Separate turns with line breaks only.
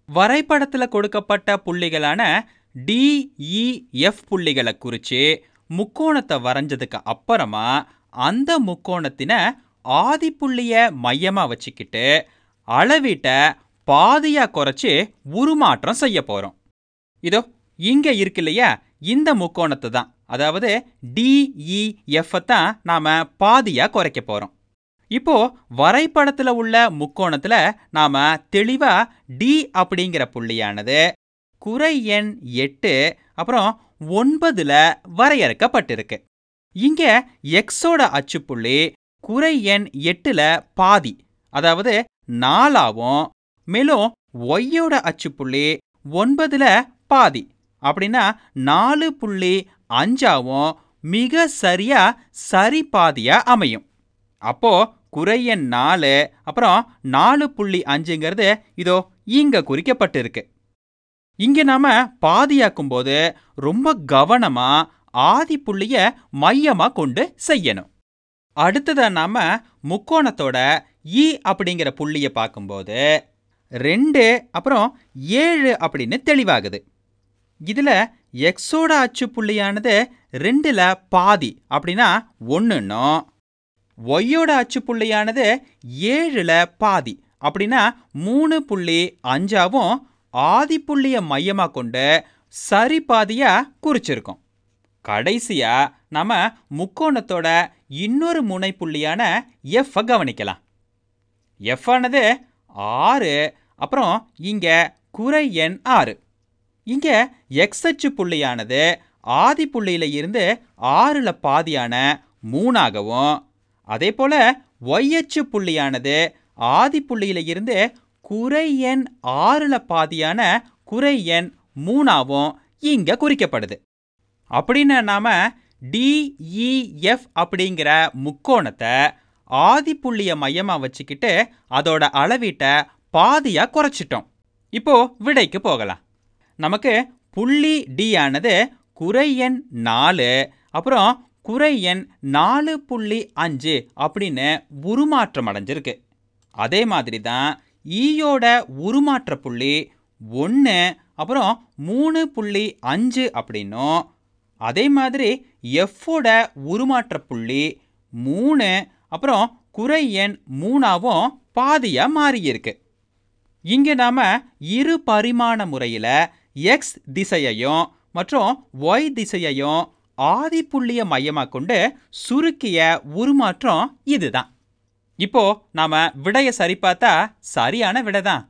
வரைபடத்துல கொடுக்கப்பட்ட புள்ளிகளான DEF புள்ளிகளை குறிச்சு முக்கோணத்தை வரைஞ்சதுக்கு அப்புறமா அந்த முக்கோணத்தின ஆதிப்புள்ளிய மையமா வச்சுக்கிட்டு அளவீட்டை பாதியா குறைச்சு உருமாற்றம் செய்ய போறோம். இதோ இங்க இருக்கு இல்லையா, இந்த முக்கோணத்தை தான், அதாவது DEF தான் நாம பாதியா குறைக்க போறோம். இப்போ வரைபடத்துல உள்ள முக்கோணத்துல நாம தெளிவா D அப்படிங்கிற புள்ளியானது குறை எண் 8 அப்புறம் 9ல வரையறுக்கப்பட்டிருக்கு. இங்க எக்ஸோட அச்சுப்புள்ளி குறை எண் 8ல பாதி, அதாவது 4ஆவும், மேலும் ஒய்யோட அச்சுப்புள்ளி 9ல பாதி, அப்படின்னா 4.5ஆவும் மிக சரியா சரி பாதியா அமையும். அப்போ குறை எண் 4 அப்புறம் 4.5ங்கிறது இதோ இங்க குறிக்கப்பட்டிருக்கு. இங்க நாம பாதியாக்கும் போது ரொம்ப கவனமா ஆதிப்புள்ளிய மையமா கொண்டு செய்யணும். அடுத்ததா நாம முக்கோணத்தோட E அப்படிங்கிற புள்ளிய பார்க்கும்போது 2 அப்புறம் 7 அப்படின்னு தெளிவாகுது. இதுல எக்ஸோட அச்சு புள்ளியானது 2ல பாதி, அப்படின்னா 1ன்னும், ஒய்யோட அச்சு புள்ளியானது 7ல பாதி, அப்படின்னா 3.5ஆவும் ஆதிப்புள்ளிய மையமா கொண்டு சரி பாதியா குறிச்சிருக்கோம். கடைசியா நாம முக்கோணத்தோட இன்னொரு முனைப்புள்ளியான F கவனிக்கலாம். F ஆனது 6 அப்புறம் இங்க குறை எண் 6. இங்க எக்ஸ் அச்சு புள்ளியானது ஆதிப்புள்ளியில இருந்து 6ல பாதியான 3ஆகவும், அதே போல ஒய் அச்சு புள்ளியானது ஆதிப்புள்ளியில இருந்து குறை எண் 6ல பாதியான குறை எண் 3ஆவும் இங்க குறிக்கப்படுது. அப்படின்னு நாம DEF அப்படிங்கிற முக்கோணத்தை ஆதிப்புள்ளிய மையமா வச்சுக்கிட்டு அதோட அளவீட்டை பாதியா குறைச்சிட்டோம். இப்போ விடைக்கு போகலாம். நமக்கு புள்ளி D ஆனது குறை எண் 4 அப்புறம் குறை எண் 4.5 அப்படின்னு உருமாற்றம் அடைஞ்சிருக்கு. அதே மாதிரி தான் ஈயோட உருமாற்ற புள்ளி 1 அப்புறம் 3.5 அப்படின்னும், அதே மாதிரி எஃப்போட உருமாற்ற புள்ளி 3 அப்புறம் குறை எண் 3ஆவும் பாதியா மாறியிருக்கு. இங்க நாம இரு பரிமாண முறையில எக்ஸ் திசையையும் மற்றும் ஒய் திசையையும் ஆதிப்புள்ளிய மையமா கொண்டு சுருக்கிய உருமாற்றம் இதுதான். இப்போ நாம விடைய சரி பார்த்தா சரியான விடை தான்.